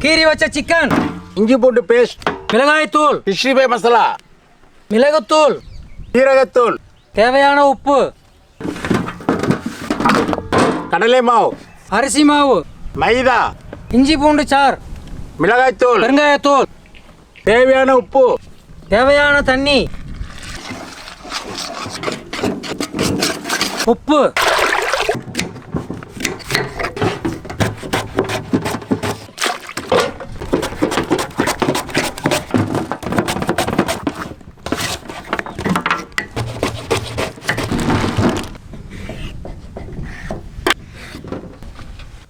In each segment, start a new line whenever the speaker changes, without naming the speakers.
கீரி வச்ச சிக்கன்,
இஞ்சி பூண்டு பேஸ்ட்,
மிளகாய் தூள்,
65 மசாலா,
மிளகுத்தூள்,
சீரகத்தூள்,
தேவையான உப்பு,
கடலை மாவு,
அரிசி மாவு,
மைதா,
இஞ்சி பூண்டு சார்,
மிளகாய்த்தூள்,
பெருங்காயத்தூள்,
தேவையான உப்பு,
தேவையான தண்ணி, உப்பு,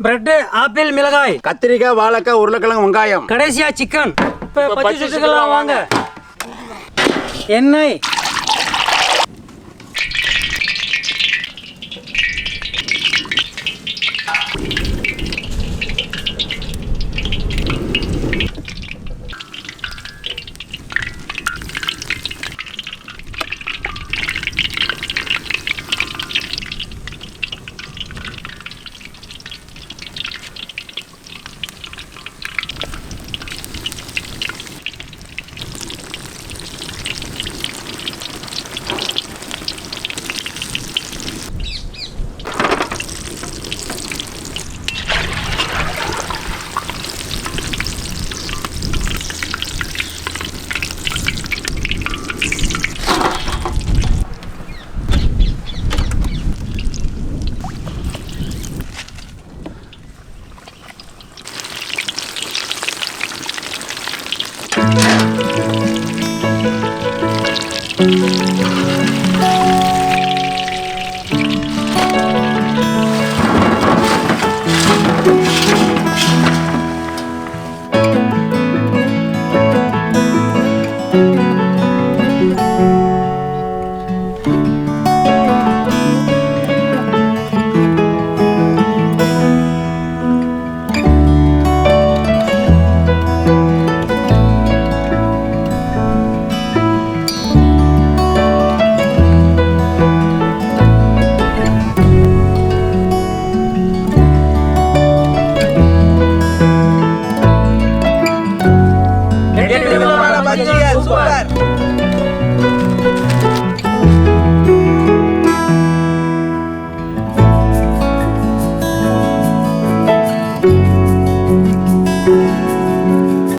பிரெட், ஆப்பிள், மிளகாய்,
கத்திரிக்காய், வாழைக்காய், உருளைக்கிழங்கு, வெங்காயம்,
கடைசியா சிக்கன். இப்ப
பஜ்ஜி
பஜ்ஜி சுட்டுக்கலாம் வாங்க. எண்ணெய்,